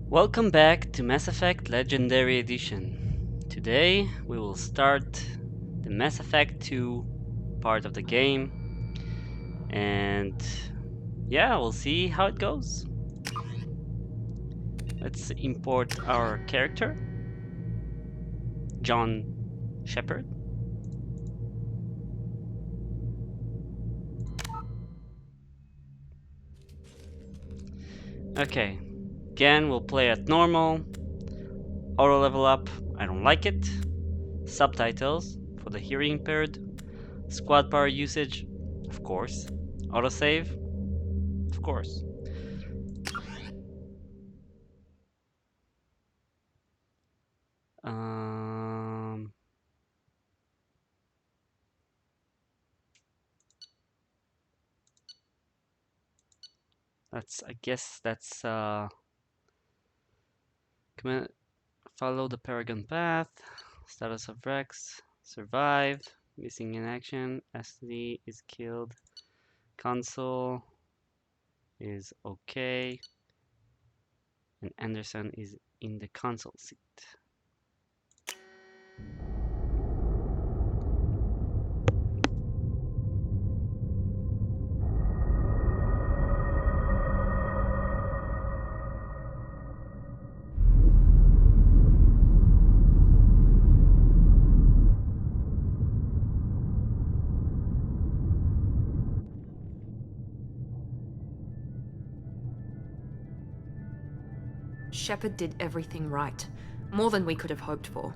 Welcome back to Mass Effect Legendary Edition. Today we will start the Mass Effect 2 part of the game, and yeah, we'll see how it goes. Let's import our character, John Shepard. Okay, again we'll play at normal. Auto level up, I don't like it. Subtitles for the hearing impaired. Squad power usage, of course. Autosave, of course. Um, I guess that's follow the Paragon path. Status of Rex survived. Missing in action. SD is killed. Console is okay. And Anderson is in the console seat. Shepard did everything right. More than we could have hoped for.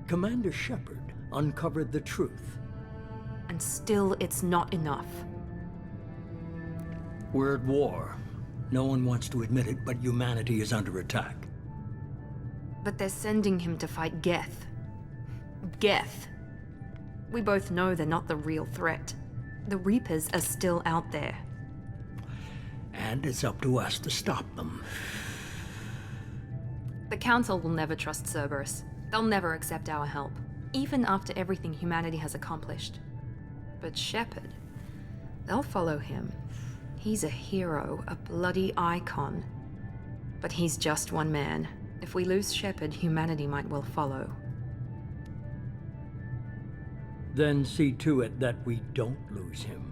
Commander Shepard uncovered the truth. And still, it's not enough. We're at war. No one wants to admit it, but humanity is under attack. But they're sending him to fight Geth. Geth. We both know they're not the real threat. The Reapers are still out there. And it's up to us to stop them. The Council will never trust Cerberus. They'll never accept our help, even after everything humanity has accomplished. But Shepard, they'll follow him. He's a hero, a bloody icon. But he's just one man. If we lose Shepard, humanity might well follow. Then see to it that we don't lose him.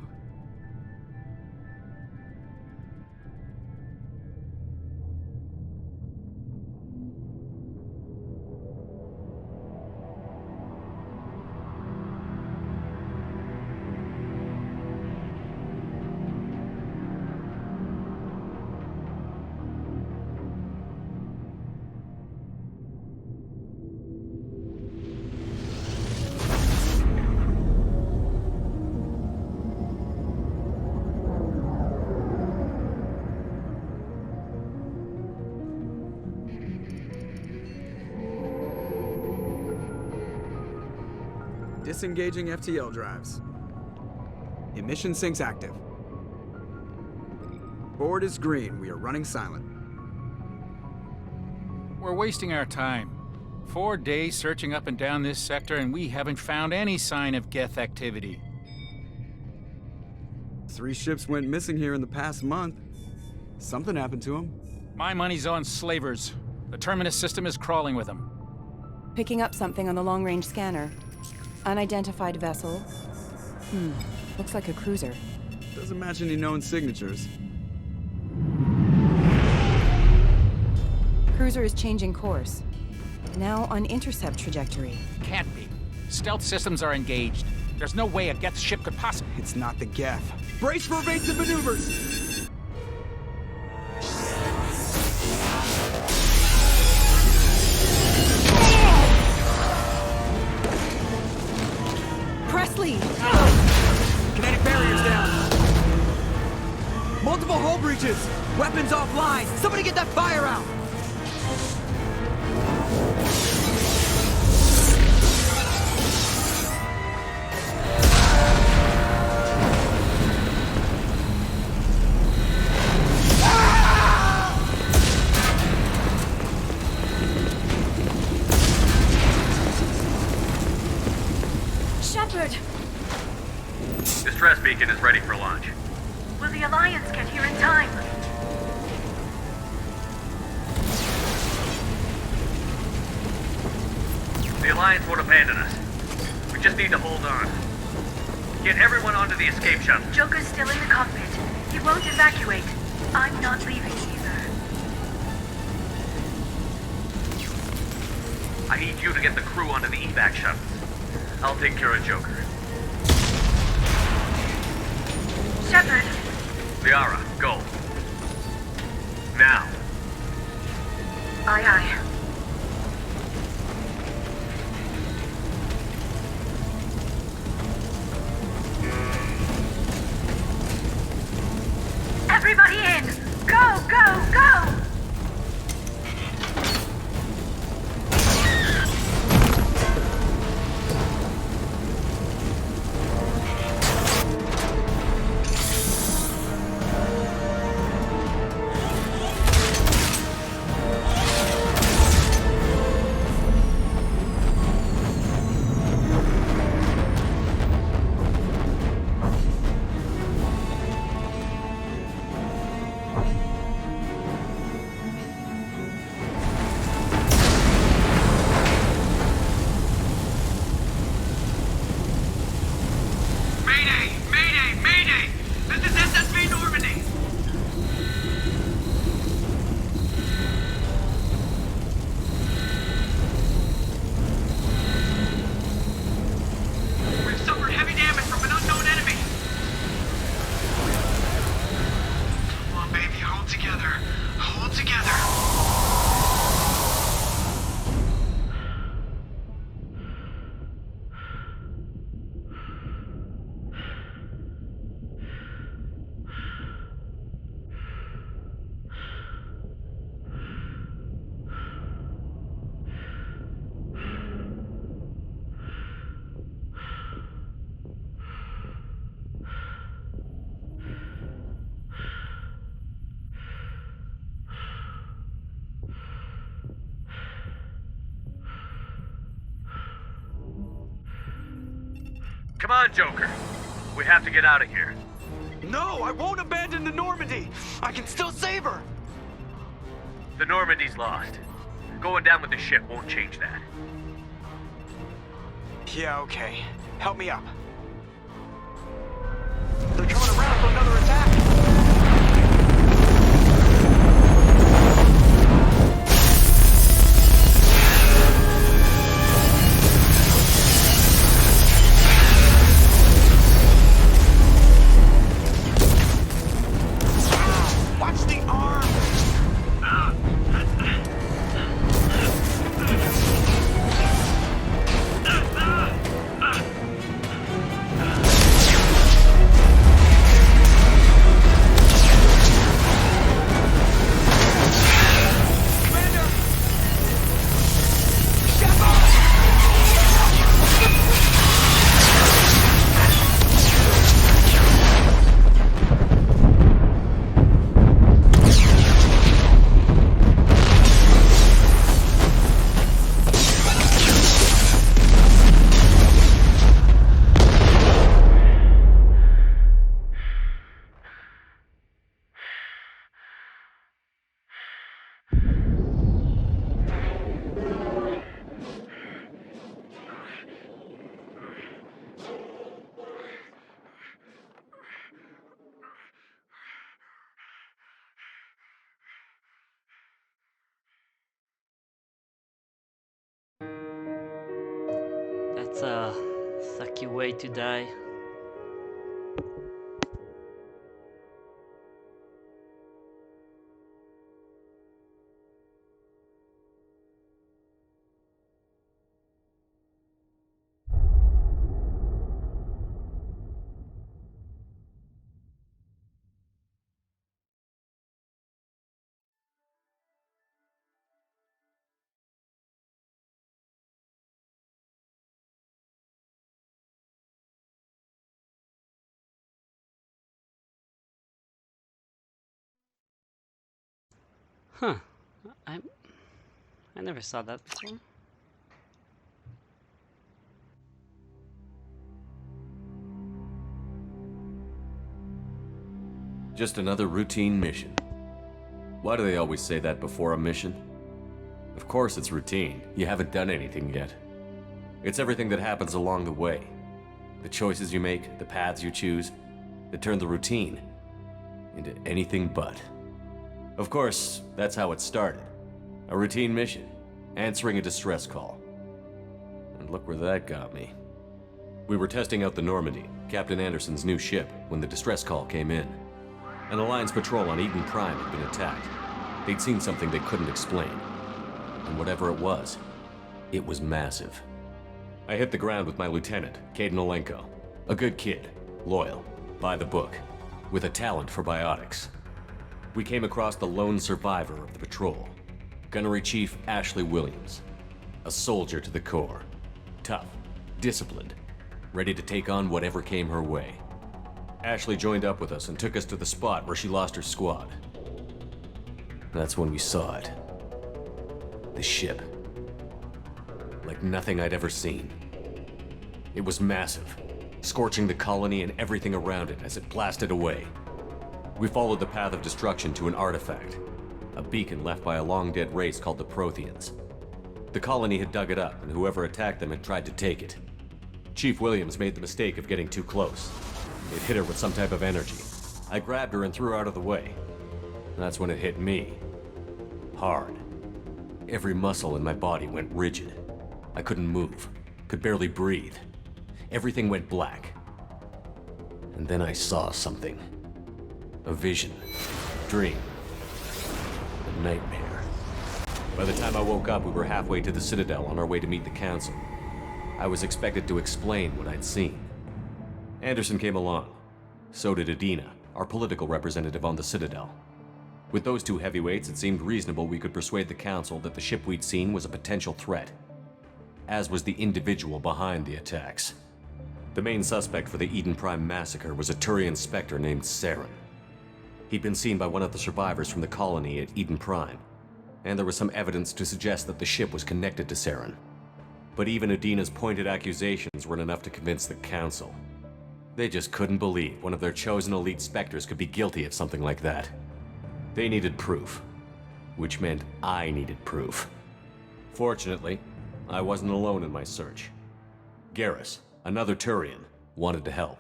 Disengaging FTL drives. Emission sinks active. Board is green. We are running silent. We're wasting our time. 4 days searching up and down this sector, and we haven't found any sign of Geth activity. 3 ships went missing here in the past month. Something happened to them. My money's on slavers. The Terminus system is crawling with them. Picking up something on the long-range scanner. Unidentified vessel. Looks like a cruiser. Doesn't match any known signatures. Cruiser is changing course. Now on intercept trajectory. Can't be. Stealth systems are engaged. There's no way a Geth ship could possibly... It's not the Geth. Brace for evasive maneuvers! Presley! Kinetic barriers down. Multiple hull breaches. Weapons offline. Somebody get that fire out. Shepard! Distress beacon is ready for launch. Will the Alliance get here in time? The Alliance won't abandon us. We just need to hold on. Get everyone onto the escape shuttle. Joker's still in the cockpit. He won't evacuate. I'm not leaving either. I need you to get the crew onto the evac shuttles. I'll take care of Joker. Shepard, Liara, go. Now. aye aye. Everybody in! Go, go, go! Come on, Joker. We have to get out of here. No, I won't abandon the Normandy. I can still save her. The Normandy's lost. Going down with the ship won't change that. Yeah, okay. Help me up. They're coming around for another attack. Watch the arm! Commander! That's a sucky way to die. Huh. I never saw that before. Just another routine mission. Why do they always say that before a mission? Of course it's routine. You haven't done anything yet. It's everything that happens along the way. The choices you make, the paths you choose, that turn the routine into anything but. Of course, that's how it started. A routine mission, answering a distress call. And look where that got me. We were testing out the Normandy, Captain Anderson's new ship, when the distress call came in. An Alliance patrol on Eden Prime had been attacked. They'd seen something they couldn't explain. And whatever it was massive. I hit the ground with my lieutenant, Caden Olenko. A good kid, loyal, by the book, with a talent for biotics. We came across the lone survivor of the patrol, Gunnery Chief Ashley Williams. A soldier to the core. Tough, disciplined, ready to take on whatever came her way. Ashley joined up with us and took us to the spot where she lost her squad. That's when we saw it. The ship. Like nothing I'd ever seen. It was massive, scorching the colony and everything around it as it blasted away. We followed the path of destruction to an artifact, a beacon left by a long-dead race called the Protheans. The colony had dug it up, and whoever attacked them had tried to take it. Chief Williams made the mistake of getting too close. It hit her with some type of energy. I grabbed her and threw her out of the way. That's when it hit me. Hard. Every muscle in my body went rigid. I couldn't move, could barely breathe. Everything went black. And then I saw something. A vision. Dream. A nightmare. By the time I woke up, we were halfway to the Citadel on our way to meet the Council. I was expected to explain what I'd seen. Anderson came along. So did Adina, our political representative on the Citadel. With those two heavyweights, it seemed reasonable we could persuade the Council that the ship we'd seen was a potential threat, as was the individual behind the attacks. The main suspect for the Eden Prime massacre was a Turian Spectre named Saren. He'd been seen by one of the survivors from the colony at Eden Prime, and there was some evidence to suggest that the ship was connected to Saren. But even Adina's pointed accusations weren't enough to convince the Council. They just couldn't believe one of their chosen elite Spectres could be guilty of something like that. They needed proof, which meant I needed proof. Fortunately, I wasn't alone in my search. Garrus, another Turian, wanted to help.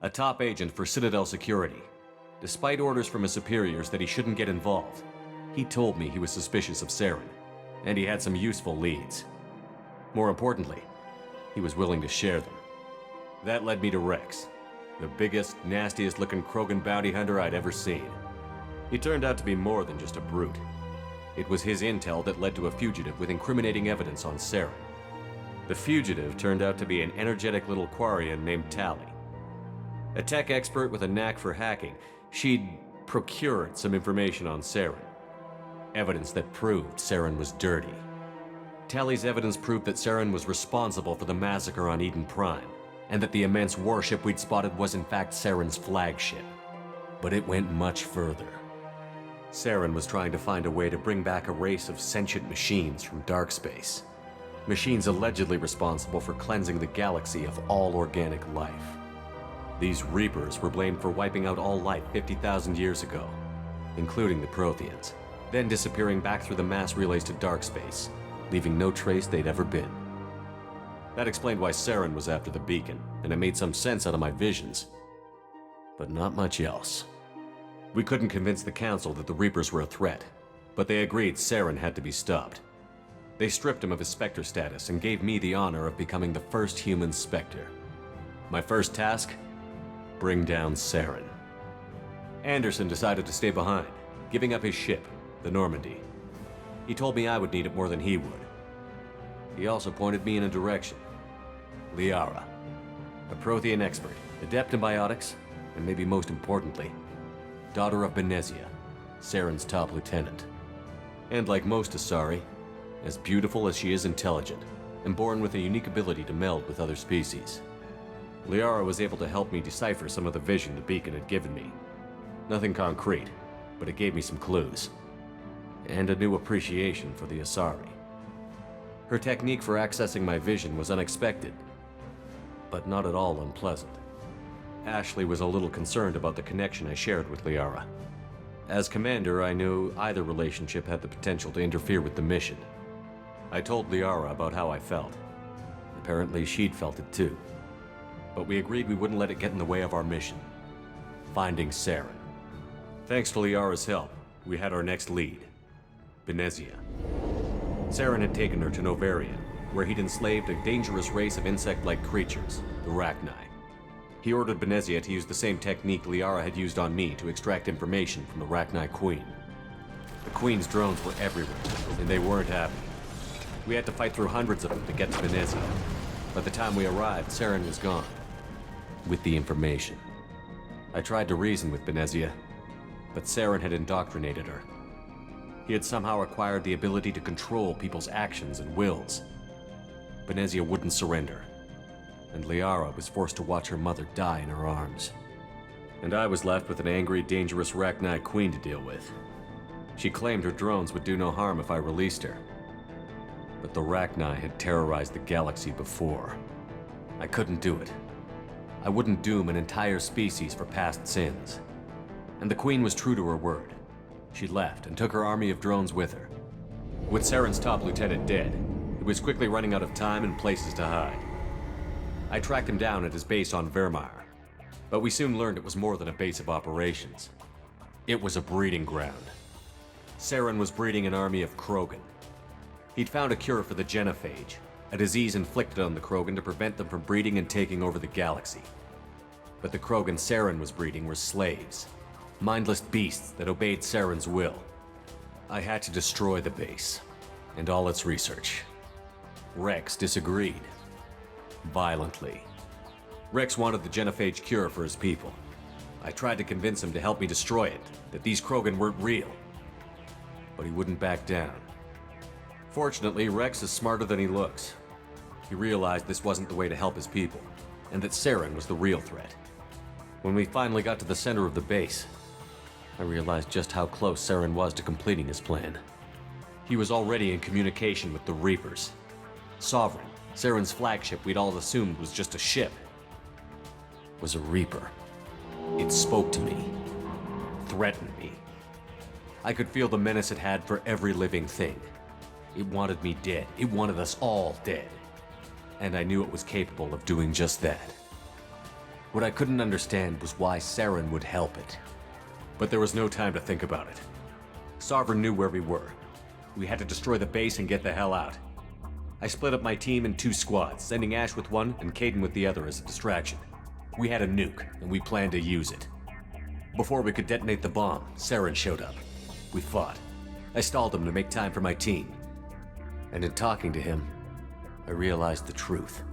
A top agent for Citadel Security. Despite orders from his superiors that he shouldn't get involved, he told me he was suspicious of Saren, and he had some useful leads. More importantly, he was willing to share them. That led me to Rex, the biggest, nastiest-looking Krogan bounty hunter I'd ever seen. He turned out to be more than just a brute. It was his intel that led to a fugitive with incriminating evidence on Saren. The fugitive turned out to be an energetic little Quarian named Tali. A tech expert with a knack for hacking, she'd procured some information on Saren. Evidence that proved Saren was dirty. Tali's evidence proved that Saren was responsible for the massacre on Eden Prime, and that the immense warship we'd spotted was in fact Saren's flagship. But it went much further. Saren was trying to find a way to bring back a race of sentient machines from dark space. Machines allegedly responsible for cleansing the galaxy of all organic life. These Reapers were blamed for wiping out all life 50,000 years ago, including the Protheans, then disappearing back through the mass relays to dark space, leaving no trace they'd ever been. That explained why Saren was after the beacon, and it made some sense out of my visions. But not much else. We couldn't convince the Council that the Reapers were a threat, but they agreed Saren had to be stopped. They stripped him of his Spectre status and gave me the honor of becoming the first human Spectre. My first task? Bring down Saren. Anderson decided to stay behind, giving up his ship, the Normandy. He told me I would need it more than he would. He also pointed me in a direction. Liara, a Prothean expert, adept in biotics, and maybe most importantly, daughter of Benezia, Saren's top lieutenant. And like most Asari, as beautiful as she is intelligent, and born with a unique ability to meld with other species. Liara was able to help me decipher some of the vision the beacon had given me. Nothing concrete, but it gave me some clues. And a new appreciation for the Asari. Her technique for accessing my vision was unexpected, but not at all unpleasant. Ashley was a little concerned about the connection I shared with Liara. As commander, I knew either relationship had the potential to interfere with the mission. I told Liara about how I felt. Apparently, she'd felt it too. But we agreed we wouldn't let it get in the way of our mission. Finding Saren. Thanks to Liara's help, we had our next lead. Benezia. Saren had taken her to Novaria, where he'd enslaved a dangerous race of insect-like creatures, the Rachni. He ordered Benezia to use the same technique Liara had used on me to extract information from the Rachni Queen. The Queen's drones were everywhere, and they weren't happy. We had to fight through hundreds of them to get to Benezia. By the time we arrived, Saren was gone. With the information. I tried to reason with Benezia, but Saren had indoctrinated her. He had somehow acquired the ability to control people's actions and wills. Benezia wouldn't surrender, and Liara was forced to watch her mother die in her arms. And I was left with an angry, dangerous Rachni Queen to deal with. She claimed her drones would do no harm if I released her. But the Rachni had terrorized the galaxy before. I couldn't do it. I wouldn't doom an entire species for past sins. And the Queen was true to her word. She left and took her army of drones with her. With Saren's top lieutenant dead, it was quickly running out of time and places to hide. I tracked him down at his base on Vermeer, but we soon learned it was more than a base of operations. It was a breeding ground. Saren was breeding an army of Krogan. He'd found a cure for the genophage, a disease inflicted on the Krogan to prevent them from breeding and taking over the galaxy. But the Krogan Saren was breeding were slaves, mindless beasts that obeyed Saren's will. I had to destroy the base, and all its research. Rex disagreed. Violently. Rex wanted the genophage cure for his people. I tried to convince him to help me destroy it, that these Krogan weren't real. But he wouldn't back down. Fortunately, Rex is smarter than he looks. He realized this wasn't the way to help his people, and that Saren was the real threat. When we finally got to the center of the base, I realized just how close Saren was to completing his plan. He was already in communication with the Reapers. Sovereign, Saren's flagship we'd all assumed was just a ship, was a Reaper. It spoke to me, threatened me. I could feel the menace it had for every living thing. It wanted me dead. It wanted us all dead. And I knew it was capable of doing just that. What I couldn't understand was why Saren would help it. But there was no time to think about it. Sovereign knew where we were. We had to destroy the base and get the hell out. I split up my team in 2 squads, sending Ash with one and Caden with the other as a distraction. We had a nuke, and we planned to use it. Before we could detonate the bomb, Saren showed up. We fought. I stalled him to make time for my team. And in talking to him, I realized the truth.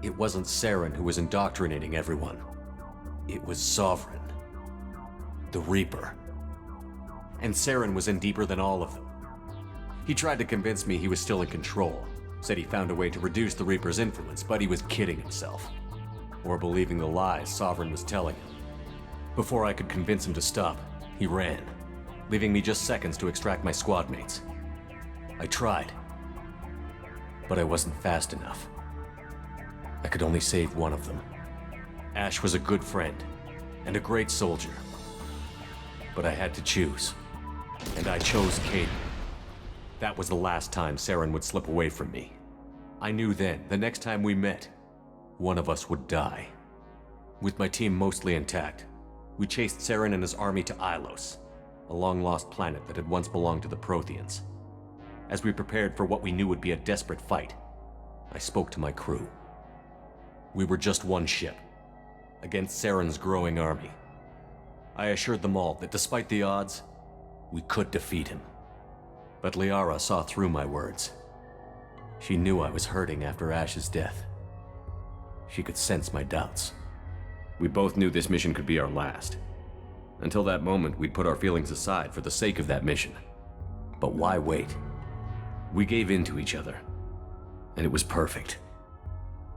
It wasn't Saren who was indoctrinating everyone. It was Sovereign. The Reaper. And Saren was in deeper than all of them. He tried to convince me he was still in control, said he found a way to reduce the Reaper's influence, but he was kidding himself. Or believing the lies Sovereign was telling him. Before I could convince him to stop, he ran, leaving me just seconds to extract my squad mates. I tried, but I wasn't fast enough. I could only save one of them. Ash was a good friend, and a great soldier. But I had to choose, and I chose Caden. That was the last time Saren would slip away from me. I knew then, the next time we met, one of us would die. With my team mostly intact, we chased Saren and his army to Ilos, a long-lost planet that had once belonged to the Protheans. As we prepared for what we knew would be a desperate fight, I spoke to my crew. We were just one ship, against Saren's growing army. I assured them all that despite the odds, we could defeat him. But Liara saw through my words. She knew I was hurting after Ash's death. She could sense my doubts. We both knew this mission could be our last. Until that moment, we'd put our feelings aside for the sake of that mission. But why wait? We gave in to each other, and it was perfect.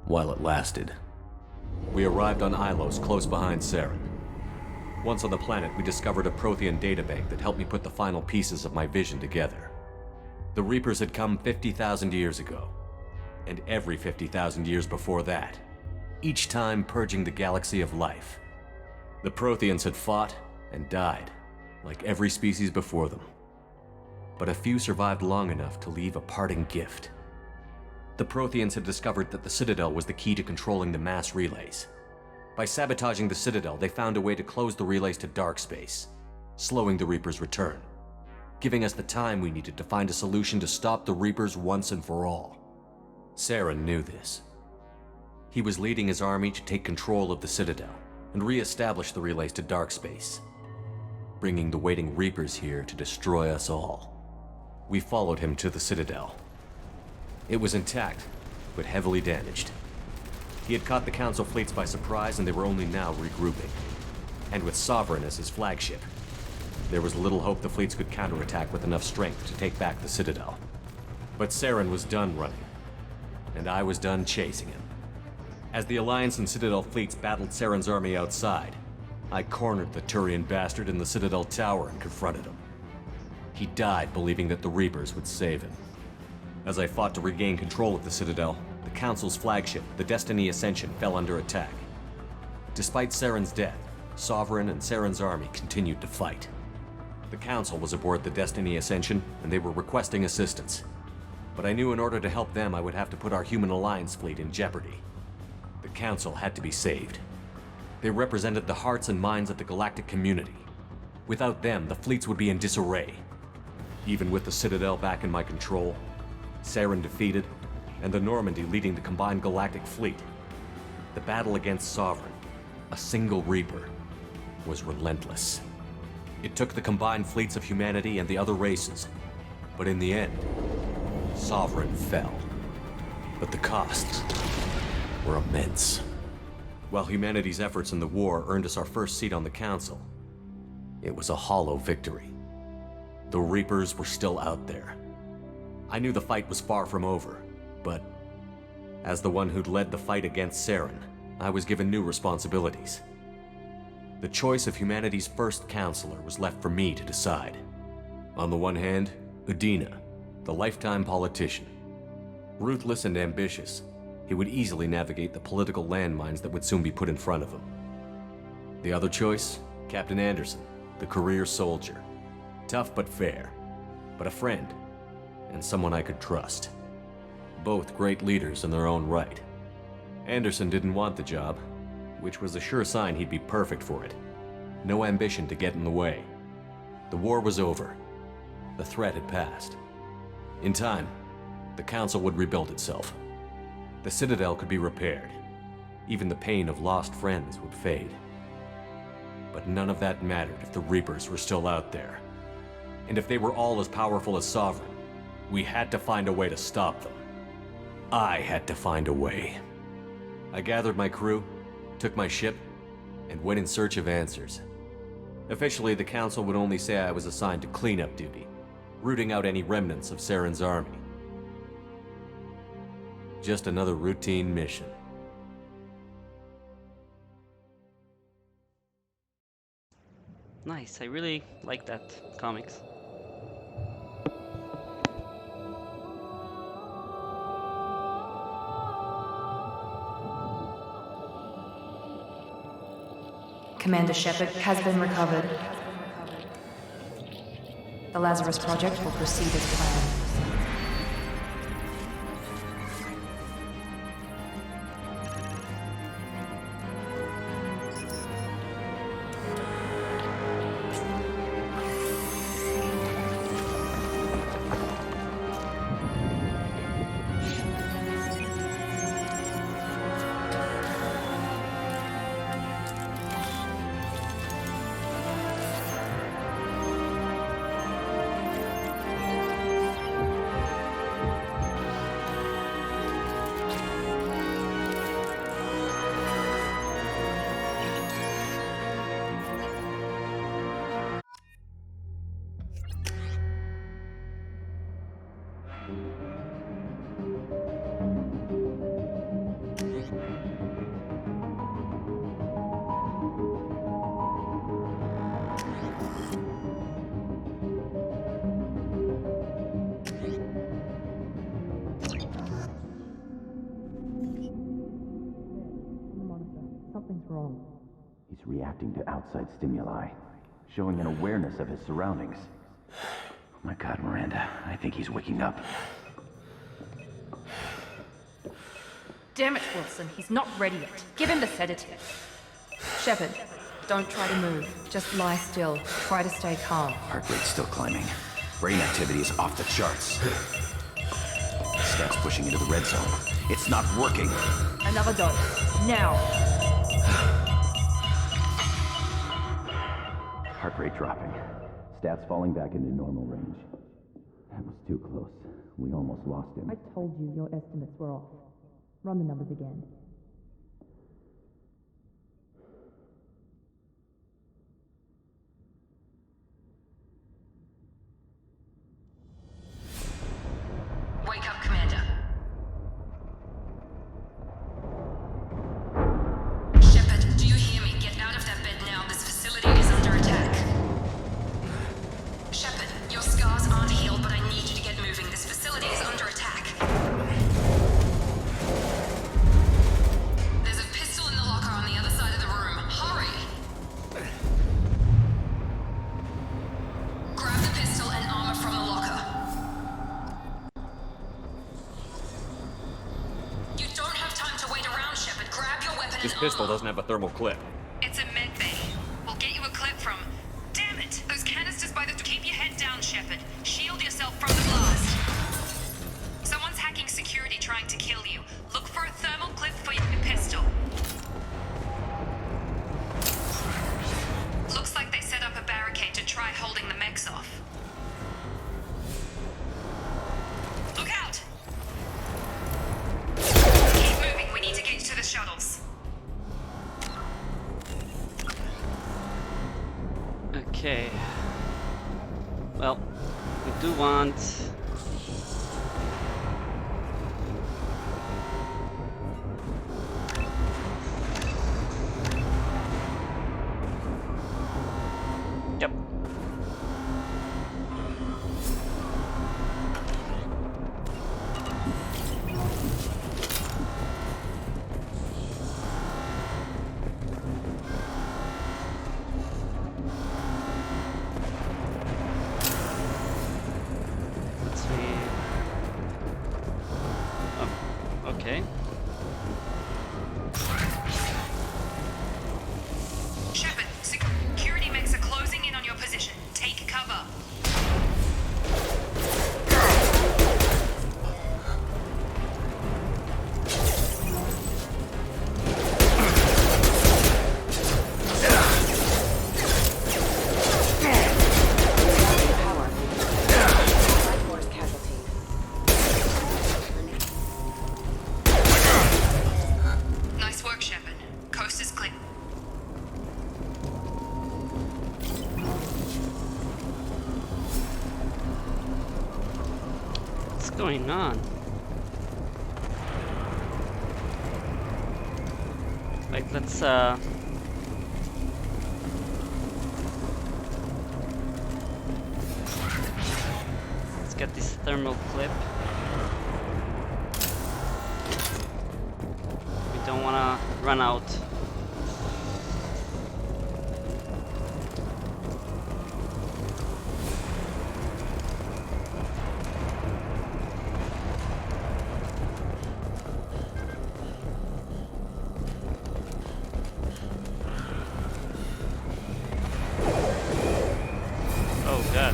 While it lasted. We arrived on Ilos, close behind Saren. Once on the planet, we discovered a Prothean databank that helped me put the final pieces of my vision together. The Reapers had come 50,000 years ago, and every 50,000 years before that, each time purging the galaxy of life. The Protheans had fought and died, like every species before them. But a few survived long enough to leave a parting gift. The Protheans had discovered that the Citadel was the key to controlling the mass relays. By sabotaging the Citadel, they found a way to close the relays to dark space, slowing the Reapers' return, giving us the time we needed to find a solution to stop the Reapers once and for all. Saren knew this. He was leading his army to take control of the Citadel and re-establish the relays to dark space, bringing the waiting Reapers here to destroy us all. We followed him to the Citadel. It was intact, but heavily damaged. He had caught the Council fleets by surprise, and they were only now regrouping. And with Sovereign as his flagship, there was little hope the fleets could counterattack with enough strength to take back the Citadel. But Saren was done running, and I was done chasing him. As the Alliance and Citadel fleets battled Saren's army outside, I cornered the Turian bastard in the Citadel tower and confronted him. He died believing that the Reapers would save him. As I fought to regain control of the Citadel, the Council's flagship, the Destiny Ascension, fell under attack. Despite Saren's death, Sovereign and Saren's army continued to fight. The Council was aboard the Destiny Ascension, and they were requesting assistance. But I knew in order to help them, I would have to put our human Alliance fleet in jeopardy. The Council had to be saved. They represented the hearts and minds of the galactic community. Without them, the fleets would be in disarray. Even with the Citadel back in my control, Saren defeated, and the Normandy leading the combined galactic fleet, the battle against Sovereign, a single Reaper, was relentless. It took the combined fleets of humanity and the other races, but in the end, Sovereign fell. But the costs were immense. While humanity's efforts in the war earned us our first seat on the Council, it was a hollow victory. The Reapers were still out there. I knew the fight was far from over, but as the one who'd led the fight against Saren, I was given new responsibilities. The choice of humanity's first counselor was left for me to decide. On the one hand, Udina, the lifetime politician. Ruthless and ambitious, he would easily navigate the political landmines that would soon be put in front of him. The other choice, Captain Anderson, the career soldier. Tough but fair, but a friend, and someone I could trust. Both great leaders in their own right. Anderson didn't want the job, which was a sure sign he'd be perfect for it. No ambition to get in the way. The war was over. The threat had passed. In time, the Council would rebuild itself. The Citadel could be repaired. Even the pain of lost friends would fade. But none of that mattered if the Reapers were still out there. And if they were all as powerful as Sovereign, we had to find a way to stop them. I had to find a way. I gathered my crew, took my ship, and went in search of answers. Officially, the Council would only say I was assigned to cleanup duty, rooting out any remnants of Saren's army. Just another routine mission. Nice, I really like that comics. Commander Shepard has been recovered. The Lazarus Project will proceed as planned. He's reacting to outside stimuli, showing an awareness of his surroundings. Oh my God, Miranda, I think he's waking up. Damn it, Wilson, he's not ready yet. Give him the sedative. Shepard, don't try to move. Just lie still. Try to stay calm. Heart rate's still climbing. Brain activity is off the charts. Stats pushing into the red zone. It's not working. Another dose. Now. Heart rate dropping. Stats falling back into normal range. That was too close. We almost lost him. I told you your estimates were off. Run the numbers again. Wake up, Commander. Shepard, do you hear me? Get out of that bed now. This facility is under attack. Shepard, your scars aren't healed, but I need you to get moving. This facility is under attack. There's a pistol in the locker on the other side of the room. Hurry! Grab the pistol and armor from the locker. You don't have time to wait around, Shepard. Grab your weapon This and pistol armor. doesn't have a thermal clip. It's a med bay. We'll get you a clip from... Damn it! Those canisters by the... Keep your head down, Shepard. Shield yourself from the blast. Someone's hacking security trying to kill you. Look for a thermal clip for your pistol. Looks like they set up a barricade to try holding the mechs off. Look out! Keep moving. We need to get to the shuttles. Okay. Well, we do want... Yep. Let's see. Oh, okay. Shepard, security mechs are closing in on your position. Take cover. Power. Life force casualty. Nice work, Shepard. Coast is clear. What's going on? Wait, let's get this thermal clip. We don't wanna run out. Oh god.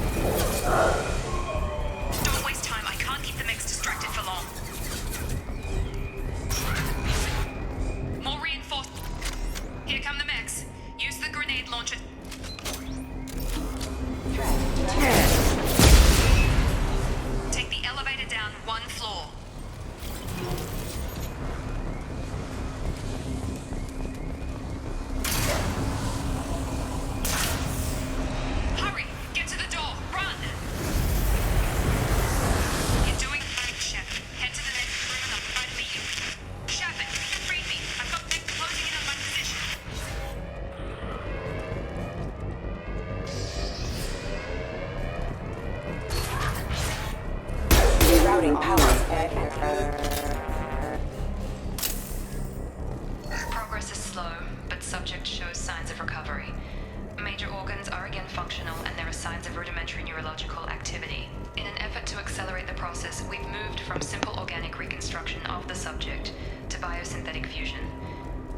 Don't waste time. I can't keep the mechs distracted for long. More reinforced. Here come the mechs. Use the grenade launcher. Take the elevator down one floor. Hurry! Get to the door! Run! You're doing great, Shepard. Head to the next room and I'll try to meet you. Shepard, read me. I've got mechs closing in on my position. Rerouting power. Progress is slow, but subject shows signs of recovery. Major organs are again functional and there are signs of rudimentary neurological activity. In an effort to accelerate the process, we've moved from simple organic reconstruction of the subject to biosynthetic fusion.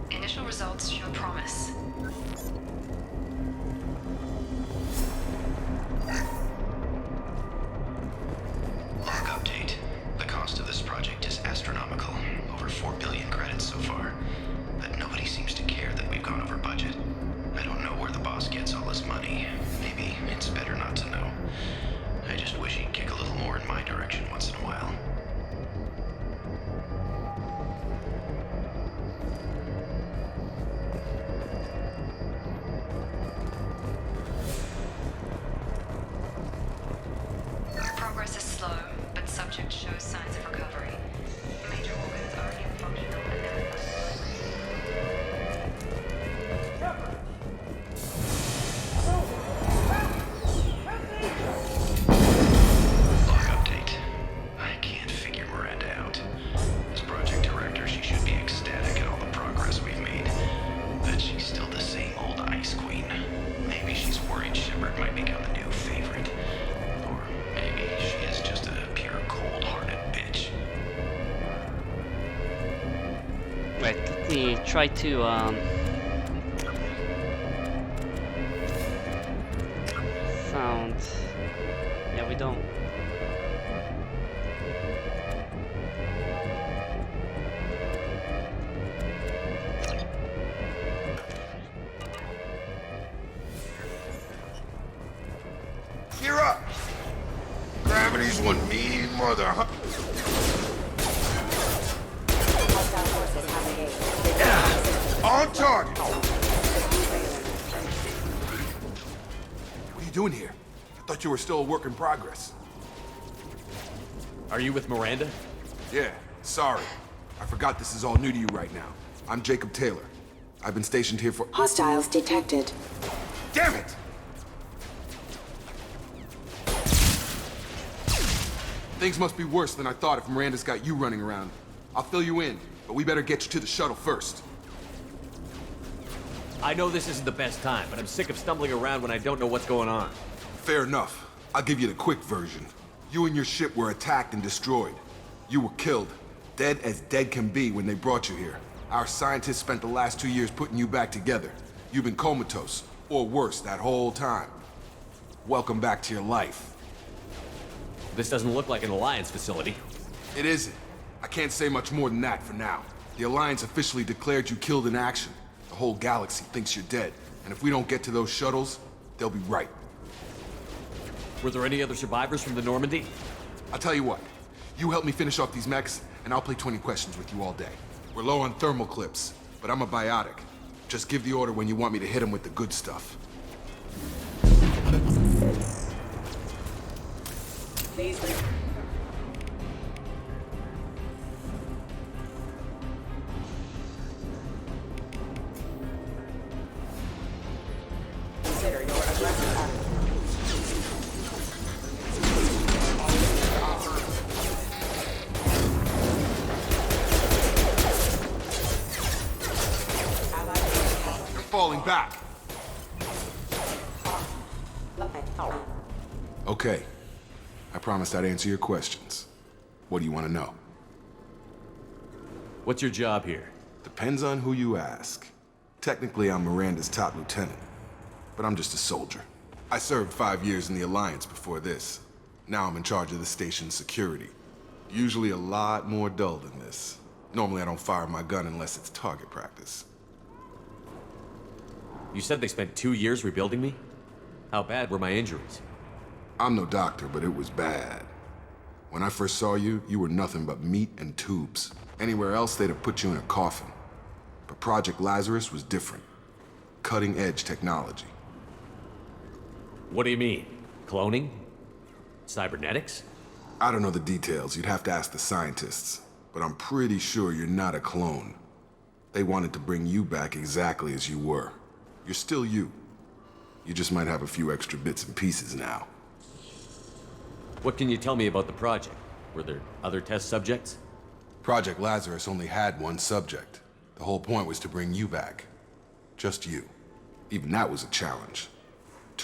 Initial results show promise. Log update. The cost of this project is astronomical. Over 4 billion credits so far. But nobody seems to care that we've gone over budget. I don't know where the boss gets all this money. Maybe it's better not to know. I just wish he'd kick a little more in my direction once in a while. Progress is slow, but subject shows signs of recovery. Major organs are again functional and there are Log update. I can't figure Miranda out. As project director, she should be ecstatic at all the progress we've made. But she's still the same old ice queen. Maybe she's worried Shepard might become the new favorite. Or maybe she is just a pure cold-hearted bitch. Right, let me try to sound. Yeah, we don't. You're up! Gravity's one mean mother, huh? Yeah, on target! What are you doing here? I thought you were still a work in progress. Are you with Miranda? Yeah, sorry. I forgot this is all new to you right now. I'm Jacob Taylor. I've been stationed here for— Hostiles detected. Damn it! Things must be worse than I thought if Miranda's got you running around. I'll fill you in, but we better get you to the shuttle first. I know this isn't the best time, but I'm sick of stumbling around when I don't know what's going on. Fair enough. I'll give you the quick version. You and your ship were attacked and destroyed. You were killed, dead as dead can be when they brought you here. Our scientists spent the last 2 years putting you back together. You've been comatose, or worse, that whole time. Welcome back to your life. This doesn't look like an Alliance facility. It isn't. I can't say much more than that for now. The Alliance officially declared you killed in action. The whole galaxy thinks you're dead, and if we don't get to those shuttles, they'll be right. Were there any other survivors from the Normandy? I'll tell you what. You help me finish off these mechs, and I'll play 20 questions with you all day. We're low on thermal clips, but I'm a biotic. Just give the order when you want me to hit them with the good stuff. Please. Consider your aggressive attitude. You're falling back. Okay. I promised I'd answer your questions. What do you want to know? What's your job here? Depends on who you ask. Technically, I'm Miranda's top lieutenant, but I'm just a soldier. I served 5 years in the Alliance before this. Now I'm in charge of the station's security. Usually a lot more dull than this. Normally I don't fire my gun unless it's target practice. You said they spent 2 years rebuilding me? How bad were my injuries? I'm no doctor, but it was bad. When I first saw you, you were nothing but meat and tubes. Anywhere else, they'd have put you in a coffin. But Project Lazarus was different. Cutting-edge technology. What do you mean? Cloning? Cybernetics? I don't know the details. You'd have to ask the scientists. But I'm pretty sure you're not a clone. They wanted to bring you back exactly as you were. You're still you. You just might have a few extra bits and pieces now. What can you tell me about the project? Were there other test subjects? Project Lazarus only had one subject. The whole point was to bring you back. Just you. Even that was a challenge.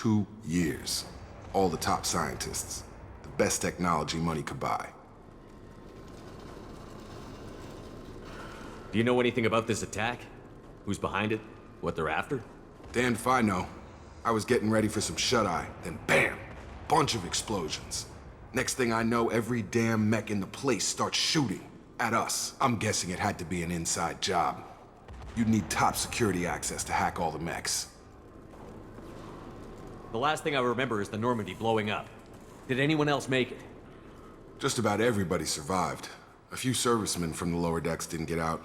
2 years. All the top scientists. The best technology money could buy. Do you know anything about this attack? Who's behind it? What they're after? Damned if I know. I was getting ready for some shut-eye, then bam! Bunch of explosions. Next thing I know, every damn mech in the place starts shooting. At us. I'm guessing it had to be an inside job. You'd need top security access to hack all the mechs. The last thing I remember is the Normandy blowing up. Did anyone else make it? Just about everybody survived. A few servicemen from the lower decks didn't get out.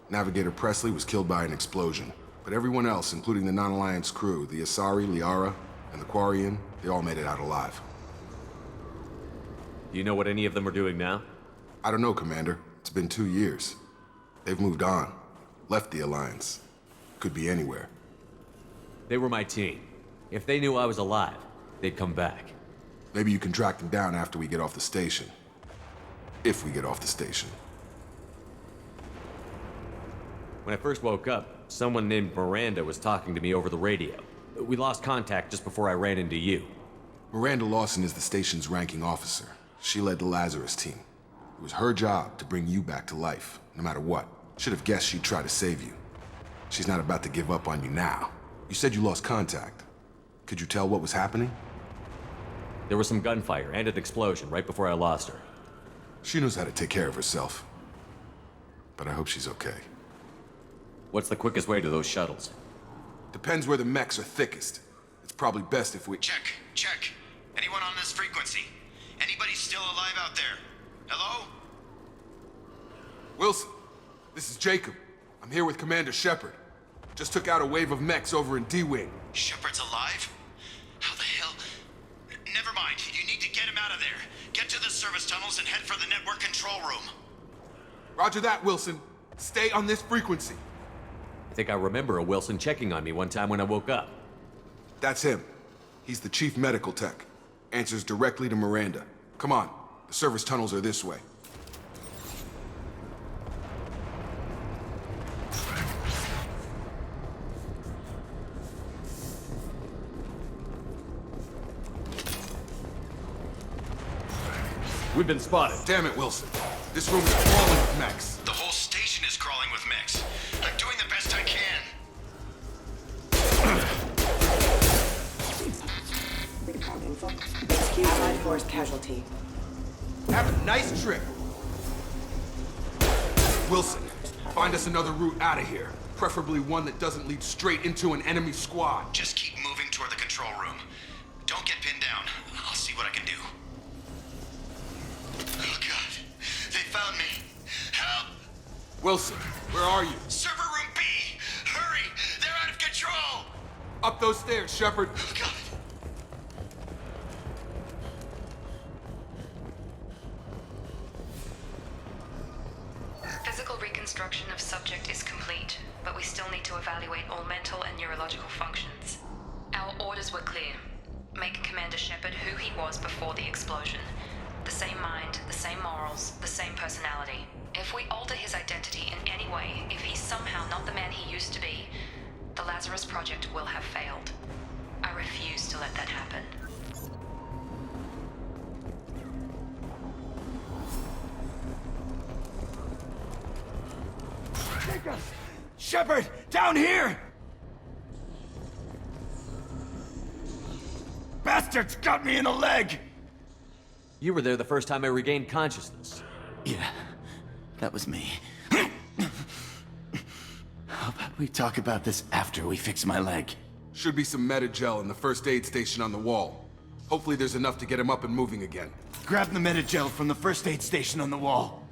Navigator Presley was killed by an explosion. But everyone else, including the non-Alliance crew, the Asari, Liara, and the Quarian, they all made it out alive. Do you know what any of them are doing now? I don't know, Commander. It's been 2 years. They've moved on. Left the Alliance. Could be anywhere. They were my team. If they knew I was alive, they'd come back. Maybe you can track them down after we get off the station. If we get off the station. When I first woke up, someone named Miranda was talking to me over the radio. We lost contact just before I ran into you. Miranda Lawson is the station's ranking officer. She led the Lazarus team. It was her job to bring you back to life, no matter what. Should have guessed she'd try to save you. She's not about to give up on you now. You said you lost contact. Could you tell what was happening? There was some gunfire and an explosion right before I lost her. She knows how to take care of herself. But I hope she's okay. What's the quickest way to those shuttles? Depends where the mechs are thickest. It's probably best if we... Check. Anyone on this frequency? Anybody still alive out there? Hello? Wilson, this is Jacob. I'm here with Commander Shepard. Just took out a wave of mechs over in D-Wing. Shepard's alive? How the hell? Never mind. You need to get him out of there. Get to the service tunnels and head for the network control room. Roger that, Wilson. Stay on this frequency. I think I remember a Wilson checking on me one time when I woke up. That's him. He's the chief medical tech. Answers directly to Miranda. Come on. The service tunnels are this way. We've been spotted. Damn it, Wilson. This room is crawling with mechs. The whole station is crawling with mechs. I'm doing the best I can. Allied force casualty. Have a nice trip. Wilson, find us another route out of here. Preferably one that doesn't lead straight into an enemy squad. Just keep moving toward the control room. Don't get pinned down. I'll see what I can do. Oh, God. They found me. Help! Wilson, where are you? Server room B! Hurry! They're out of control! Up those stairs, Shepard. Oh, God. Physical reconstruction of subject is complete, but we still need to evaluate all mental and neurological functions. Our orders were clear. Make Commander Shepard who he was before the explosion. The same mind, the same morals, the same personality. If we alter his identity in any way, if he's somehow not the man he used to be, the Lazarus Project will have failed. I refuse to let that happen. Shepard, down here! Bastards got me in the leg! You were there the first time I regained consciousness. Yeah, that was me. How about we talk about this after we fix my leg? Should be some Metagel in the first aid station on the wall. Hopefully there's enough to get him up and moving again. Grab the Metagel from the first aid station on the wall.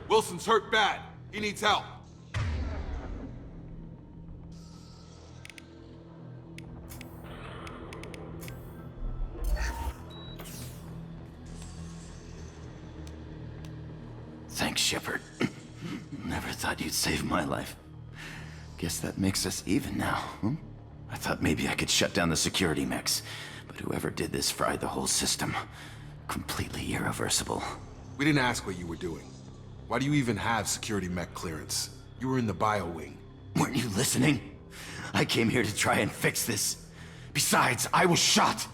Wilson's hurt bad. He needs help. Thanks, Shepard. Never thought you'd save my life. Guess that makes us even now, huh? I thought maybe I could shut down the security mechs, But whoever did this fried the whole system. Completely irreversible. We didn't ask what you were doing. Why do you even have security mech clearance? You were in the bio wing. Weren't you listening? I came here to try and fix this. Besides, I was shot.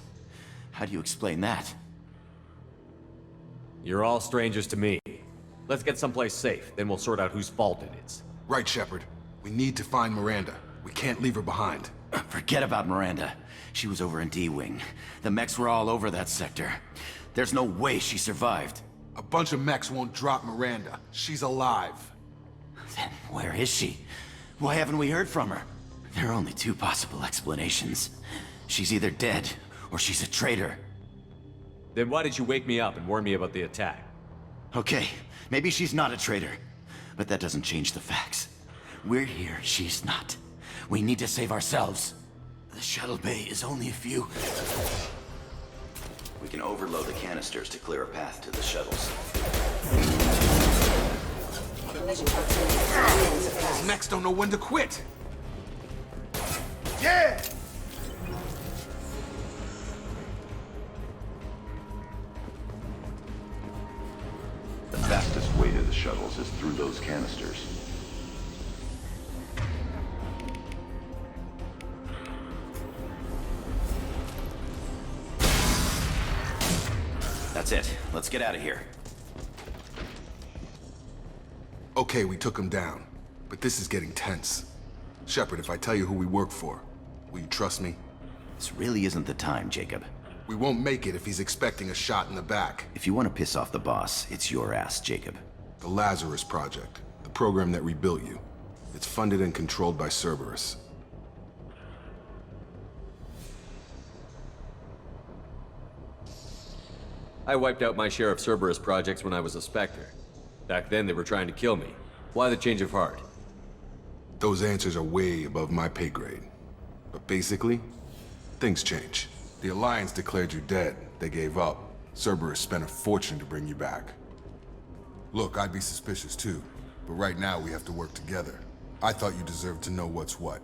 How do you explain that? You're all strangers to me. Let's get someplace safe, then we'll sort out whose fault it is. Right, Shepard. We need to find Miranda. We can't leave her behind. Forget about Miranda. She was over in D-Wing. The mechs were all over that sector. There's no way she survived. A bunch of mechs won't drop Miranda. She's alive. Then where is she? Why haven't we heard from her? There are only two possible explanations. She's either dead, or she's a traitor. Then why did you wake me up and warn me about the attack? Okay, maybe she's not a traitor. But that doesn't change the facts. We're here, she's not. We need to save ourselves. The shuttle bay is only a few... We can overload the canisters to clear a path to the shuttles. These mechs don't know when to quit. Yeah! The fastest way to the shuttles is through those canisters. That's it. Let's get out of here. Okay, we took him down. But this is getting tense. Shepard, if I tell you who we work for, will you trust me? This really isn't the time, Jacob. We won't make it if he's expecting a shot in the back. If you want to piss off the boss, it's your ass, Jacob. The Lazarus Project, the program that rebuilt you. It's funded and controlled by Cerberus. I wiped out my share of Cerberus projects when I was a Spectre. Back then, they were trying to kill me. Why the change of heart? Those answers are way above my pay grade. But basically, things change. The Alliance declared you dead. They gave up. Cerberus spent a fortune to bring you back. Look, I'd be suspicious too, but right now we have to work together. I thought you deserved to know what's what.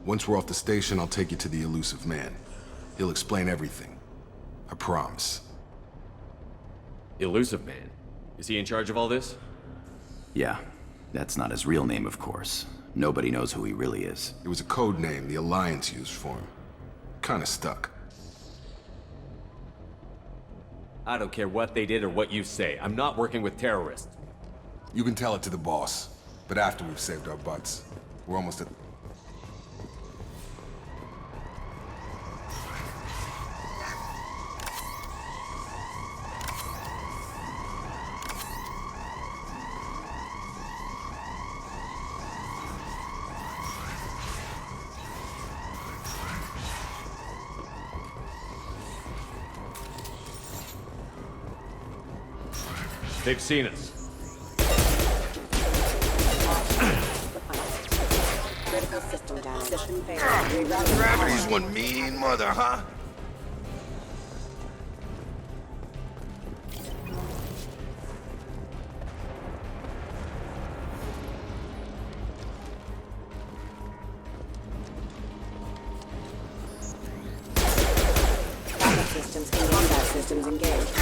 Once we're off the station, I'll take you to the elusive man. He'll explain everything. I promise. Elusive Man? Is he in charge of all this? Yeah. That's not his real name, of course. Nobody knows who he really is. It was a code name the Alliance used for him. Kinda stuck. I don't care what they did or what you say. I'm not working with terrorists. You can tell it to the boss, but after we've saved our butts. We're almost at... They've seen us. Critical system damage. Gravity's one mean mother, huh? Systems engaged. Combat systems engaged.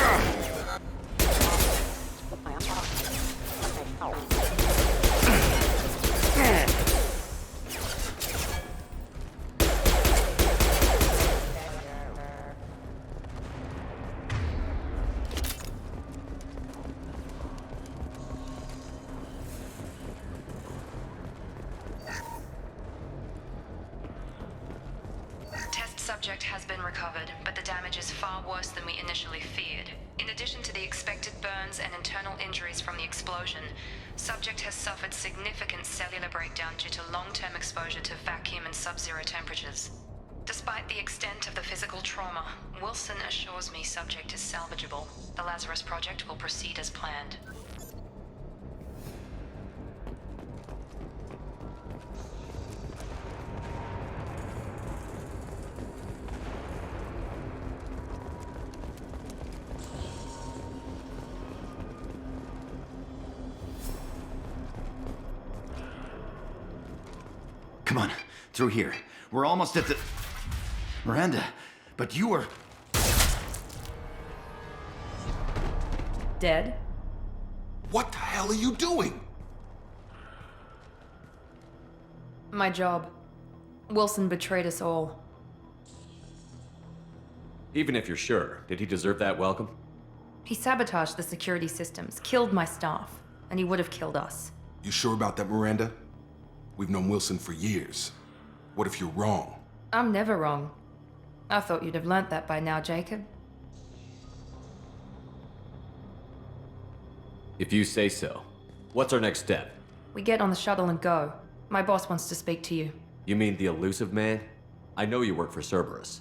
Test subject has been recovered, but the damage is far worse than we initially feared. In addition to the expected burns and internal injuries from the explosion, subject has suffered significant cellular breakdown due to long-term exposure to vacuum and sub-zero temperatures. Despite the extent of the physical trauma, Wilson assures me subject is salvageable. The Lazarus Project will proceed as planned. Come on, through here. We're almost at the... Miranda, But you were... Dead? What the hell are you doing? My job. Wilson betrayed us all. Even if you're sure, did he deserve that welcome? He sabotaged the security systems, killed my staff, and he would have killed us. You sure about that, Miranda? We've known Wilson for years. What if you're wrong? I'm never wrong. I thought you'd have learnt that by now, Jacob. If you say so. What's our next step? We get on the shuttle and go. My boss wants to speak to you. You mean the elusive man? I know you work for Cerberus.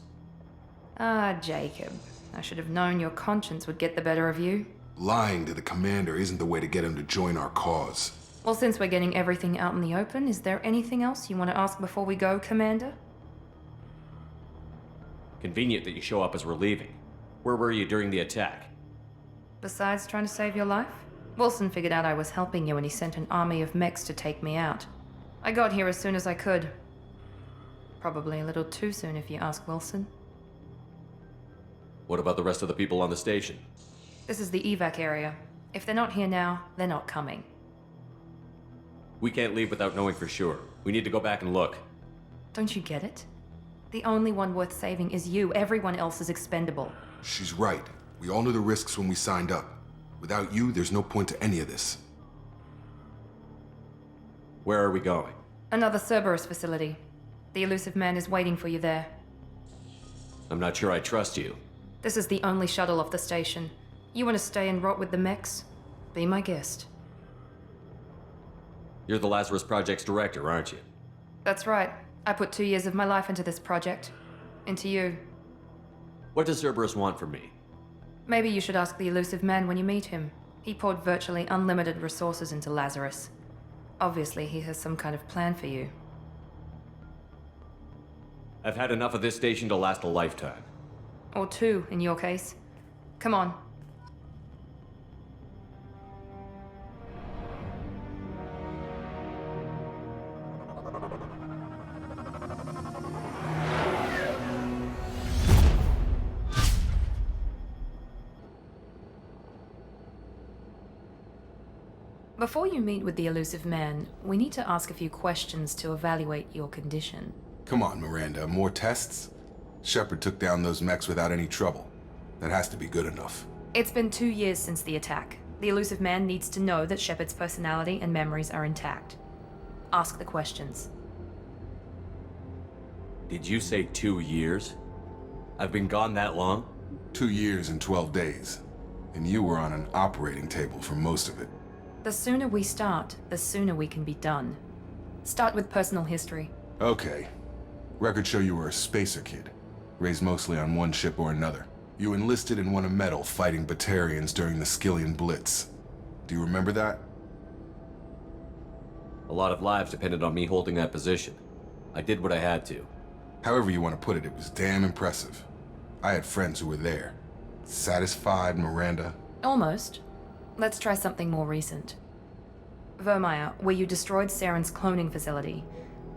Ah, Jacob. I should have known your conscience would get the better of you. Lying to the commander isn't the way to get him to join our cause. Well, since we're getting everything out in the open, is there anything else you want to ask before we go, Commander? Convenient that you show up as we're leaving. Where were you during the attack? Besides trying to save your life? Wilson figured out I was helping you and he sent an army of mechs to take me out. I got here as soon as I could. Probably a little too soon if you ask Wilson. What about the rest of the people on the station? This is the evac area. If they're not here now, they're not coming. We can't leave without knowing for sure. We need to go back and look. Don't you get it? The only one worth saving is you. Everyone else is expendable. She's right. We all knew the risks when we signed up. Without you, there's no point to any of this. Where are we going? Another Cerberus facility. The elusive man is waiting for you there. I'm not sure I trust you. This is the only shuttle off the station. You want to stay and rot with the mechs? Be my guest. You're the Lazarus Project's director, aren't you? That's right. I put 2 years of my life into this project. Into you. What does Cerberus want from me? Maybe you should ask the elusive man when you meet him. He poured virtually unlimited resources into Lazarus. Obviously, he has some kind of plan for you. I've had enough of this station to last a lifetime. Or 2, in your case. Come on. Before you meet with the elusive man, we need to ask a few questions to evaluate your condition. Come on, Miranda. More tests? Shepard took down those mechs without any trouble. That has to be good enough. It's been 2 years since the attack. The elusive man needs to know that Shepard's personality and memories are intact. Ask the questions. Did you say 2 years? I've been gone that long? 2 years and 12 days. And you were on an operating table for most of it. The sooner we start, the sooner we can be done. Start with personal history. Okay. Records show you were a spacer kid, raised mostly on one ship or another. You enlisted and won a medal fighting Batarians during the Skillian Blitz. Do you remember that? A lot of lives depended on me holding that position. I did what I had to. However you want to put it, it was damn impressive. I had friends who were there. Satisfied, Miranda? Almost. Let's try something more recent. Vermeer, where you destroyed Saren's cloning facility.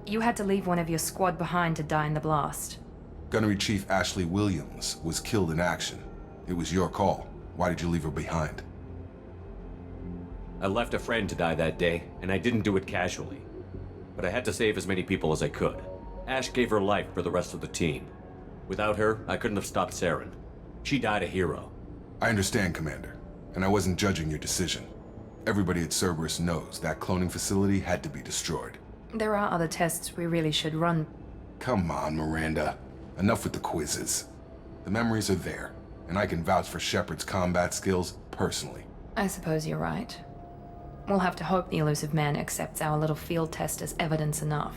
You had to leave one of your squad behind to die in the blast. Gunnery Chief Ashley Williams was killed in action. It was your call. Why did you leave her behind? I left a friend to die that day, and I didn't do it casually. But I had to save as many people as I could. Ash gave her life for the rest of the team. Without her, I couldn't have stopped Saren. She died a hero. I understand, Commander. And I wasn't judging your decision. Everybody at Cerberus knows that cloning facility had to be destroyed. There are other tests we really should run. Come on, Miranda. Enough with the quizzes. The memories are there, and I can vouch for Shepard's combat skills personally. I suppose you're right. We'll have to hope the elusive man accepts our little field test as evidence enough.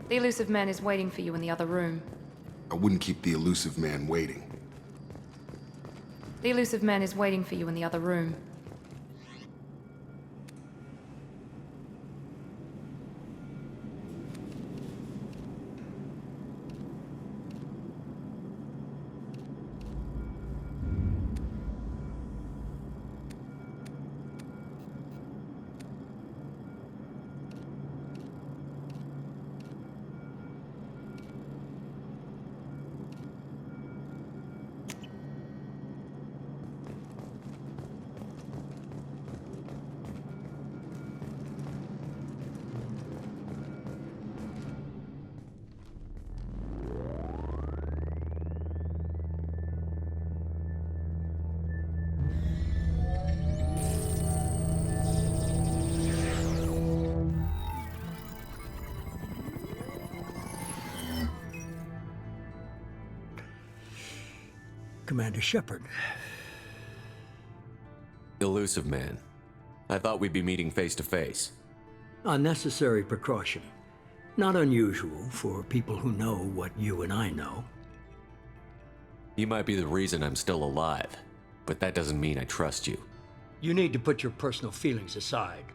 The elusive man is waiting for you in the other room. I wouldn't keep the elusive man waiting. The elusive man is waiting for you in the other room. Commander Shepard. Elusive man. I thought we'd be meeting face to face. A necessary precaution. Not unusual for people who know what you and I know. You might be the reason I'm still alive, but that doesn't mean I trust you. You need to put your personal feelings aside.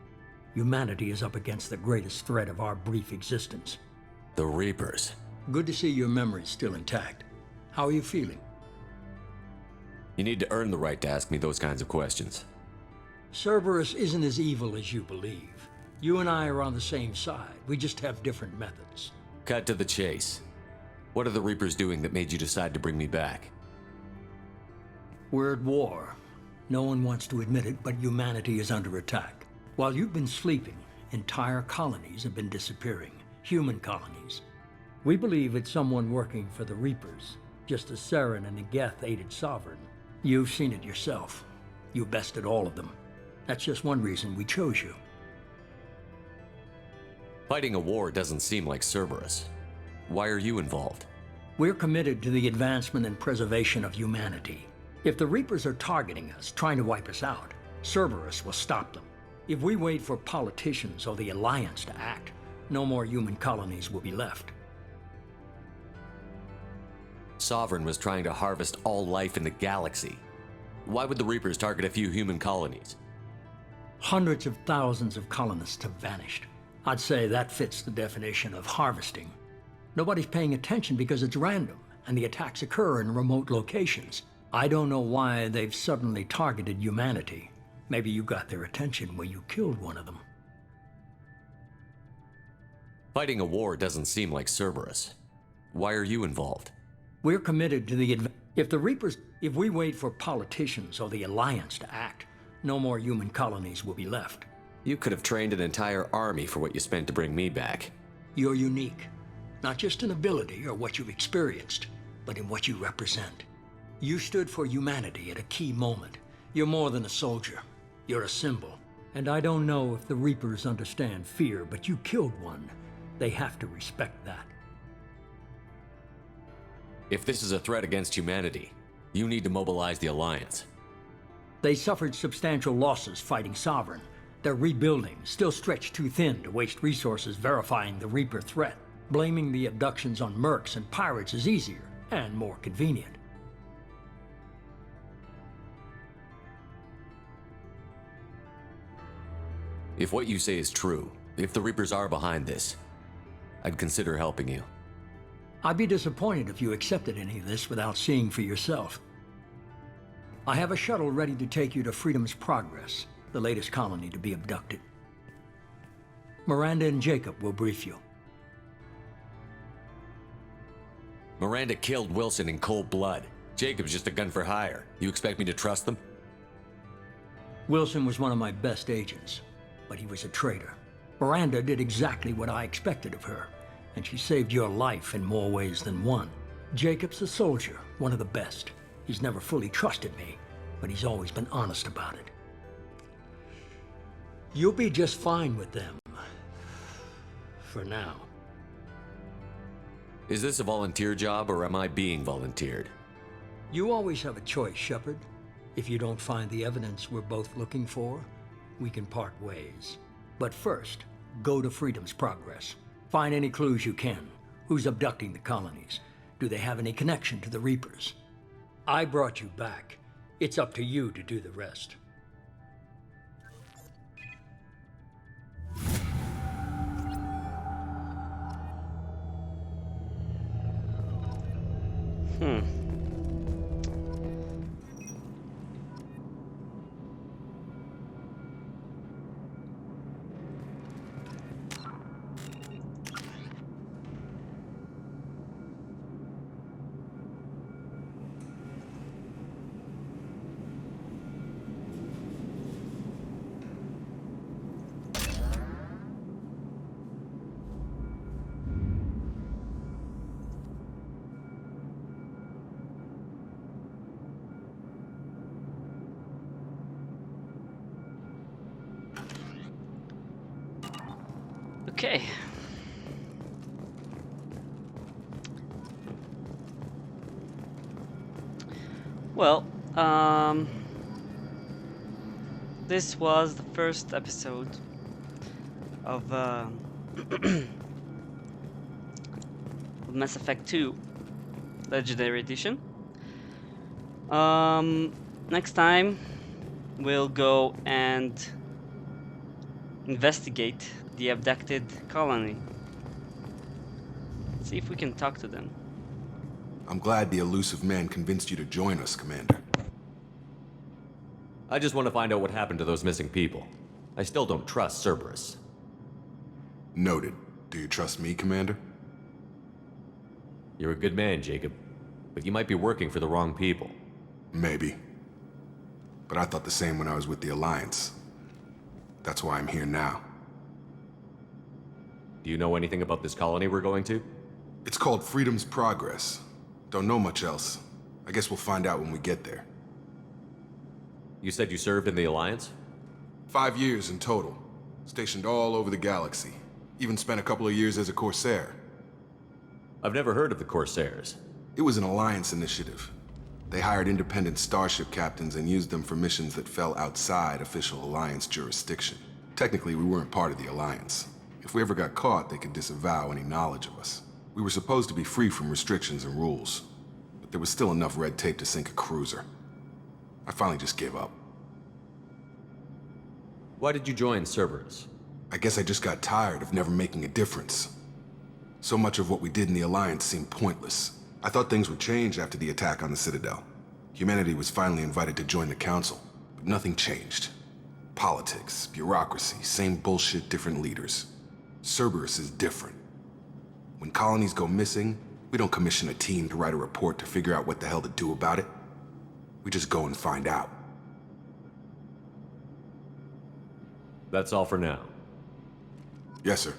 Humanity is up against the greatest threat of our brief existence. The Reapers. Good to see your memory's still intact. How are you feeling? You need to earn the right to ask me those kinds of questions. Cerberus isn't as evil as you believe. You and I are on the same side. We just have different methods. Cut to the chase. What are the Reapers doing that made you decide to bring me back? We're at war. No one wants to admit it, but humanity is under attack. While you've been sleeping, entire colonies have been disappearing. Human colonies. We believe it's someone working for the Reapers, just as Saren and Negeth aided Sovereign. You've seen it yourself. You bested all of them. That's just one reason we chose you. Fighting a war doesn't seem like Cerberus. Why are you involved? We're committed to the advancement and preservation of humanity. If the Reapers are targeting us, trying to wipe us out, Cerberus will stop them. If we wait for politicians or the Alliance to act, no more human colonies will be left. Sovereign was trying to harvest all life in the galaxy. Why would the Reapers target a few human colonies? Hundreds of thousands of colonists have vanished. I'd say that fits the definition of harvesting. Nobody's paying attention because it's random, and the attacks occur in remote locations. I don't know why they've suddenly targeted humanity. Maybe you got their attention when you killed one of them. Fighting a war doesn't seem like Cerberus. Why are you involved? We're committed to the if we wait for politicians or the Alliance to act, no more human colonies will be left. You could have trained an entire army for what you spent to bring me back. You're unique. Not just in ability or what you've experienced, but in what you represent. You stood for humanity at a key moment. You're more than a soldier. You're a symbol. And I don't know if the Reapers understand fear, but you killed one. They have to respect that. If this is a threat against humanity, you need to mobilize the Alliance. They suffered substantial losses fighting Sovereign. They're rebuilding, still stretched too thin to waste resources verifying the Reaper threat. Blaming the abductions on mercs and pirates is easier and more convenient. If what you say is true, if the Reapers are behind this, I'd consider helping you. I'd be disappointed if you accepted any of this without seeing for yourself. I have a shuttle ready to take you to Freedom's Progress, the latest colony to be abducted. Miranda and Jacob will brief you. Miranda killed Wilson in cold blood. Jacob's just a gun for hire. You expect me to trust them? Wilson was one of my best agents, but he was a traitor. Miranda did exactly what I expected of her, and she saved your life in more ways than one. Jacob's a soldier, one of the best. He's never fully trusted me, but he's always been honest about it. You'll be just fine with them. For now. Is this a volunteer job, or am I being volunteered? You always have a choice, Shepard. If you don't find the evidence we're both looking for, we can part ways. But first, go to Freedom's Progress. Find any clues you can. Who's abducting the colonies? Do they have any connection to the Reapers? I brought you back. It's up to you to do the rest. Okay. Well, this was the first episode of of Mass Effect 2 Legendary Edition. Next time we'll go and investigate the abducted colony. See if we can talk to them. I'm glad the elusive man convinced you to join us, Commander. I just want to find out what happened to those missing people. I still don't trust Cerberus. Noted. Do you trust me, Commander? You're a good man, Jacob. But you might be working for the wrong people. Maybe. But I thought the same when I was with the Alliance. That's why I'm here now. Do you know anything about this colony we're going to? It's called Freedom's Progress. Don't know much else. I guess we'll find out when we get there. You said you served in the Alliance? 5 years in total. Stationed all over the galaxy. Even spent a couple of years as a Corsair. I've never heard of the Corsairs. It was an Alliance initiative. They hired independent starship captains and used them for missions that fell outside official Alliance jurisdiction. Technically, we weren't part of the Alliance. If we ever got caught, they could disavow any knowledge of us. We were supposed to be free from restrictions and rules, but there was still enough red tape to sink a cruiser. I finally just gave up. Why did you join Cerberus? I guess I just got tired of never making a difference. So much of what we did in the Alliance seemed pointless. I thought things would change after the attack on the Citadel. Humanity was finally invited to join the Council, but nothing changed. Politics, bureaucracy, same bullshit, different leaders. Cerberus is different. When colonies go missing, we don't commission a team to write a report to figure out what the hell to do about it. We just go and find out. That's all for now. Yes, sir.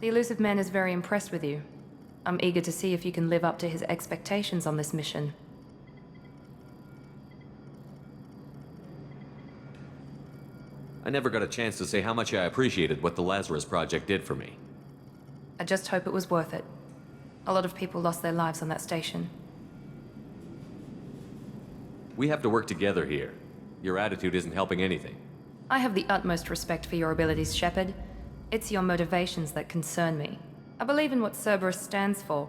The elusive man is very impressed with you. I'm eager to see if you can live up to his expectations on this mission. I never got a chance to say how much I appreciated what the Lazarus Project did for me. I just hope it was worth it. A lot of people lost their lives on that station. We have to work together here. Your attitude isn't helping anything. I have the utmost respect for your abilities, Shepard. It's your motivations that concern me. I believe in what Cerberus stands for.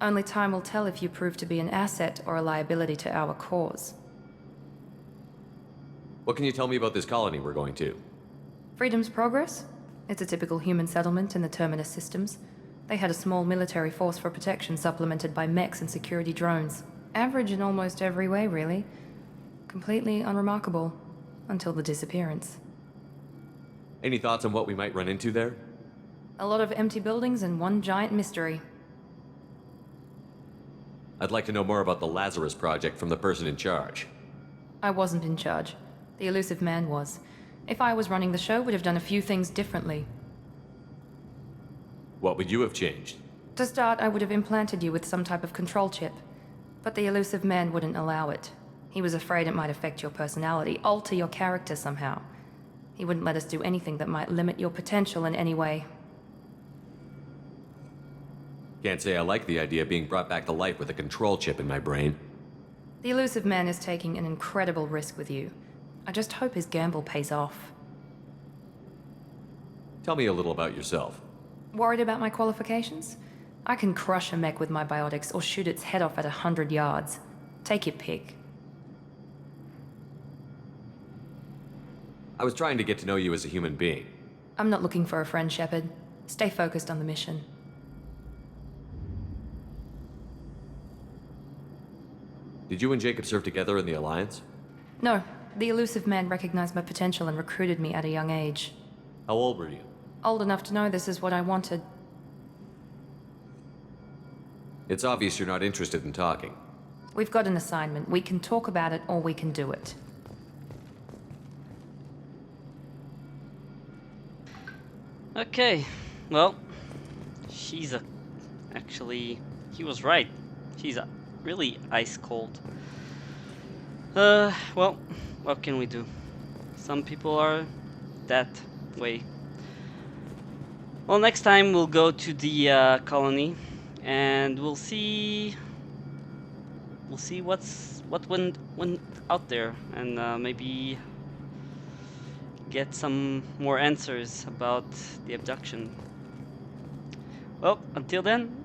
Only time will tell if you prove to be an asset or a liability to our cause. What can you tell me about this colony we're going to? Freedom's Progress? It's a typical human settlement in the Terminus systems. They had a small military force for protection supplemented by mechs and security drones. Average in almost every way, really. Completely unremarkable. Until the disappearance. Any thoughts on what we might run into there? A lot of empty buildings and one giant mystery. I'd like to know more about the Lazarus Project from the person in charge. I wasn't in charge. The elusive man was. If I was running the show, would have done a few things differently. What would you have changed? To start, I would have implanted you with some type of control chip. But the elusive man wouldn't allow it. He was afraid it might affect your personality, alter your character somehow. He wouldn't let us do anything that might limit your potential in any way. Can't say I like the idea of being brought back to life with a control chip in my brain. The elusive man is taking an incredible risk with you. I just hope his gamble pays off. Tell me a little about yourself. Worried about my qualifications? I can crush a mech with my biotics or shoot its head off at 100 yards. Take your pick. I was trying to get to know you as a human being. I'm not looking for a friend, Shepard. Stay focused on the mission. Did you and Jacob serve together in the Alliance? No. The elusive man recognized my potential and recruited me at a young age. How old were you? Old enough to know this is what I wanted. It's obvious you're not interested in talking. We've got an assignment. We can talk about it or we can do it. Okay, well, actually, he was right. She's really ice cold. Well, what can we do? Some people are that way. Well, next time we'll go to the colony and we'll see what went out there, and maybe get some more answers about the abduction. Well, until then,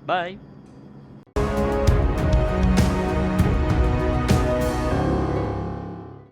bye.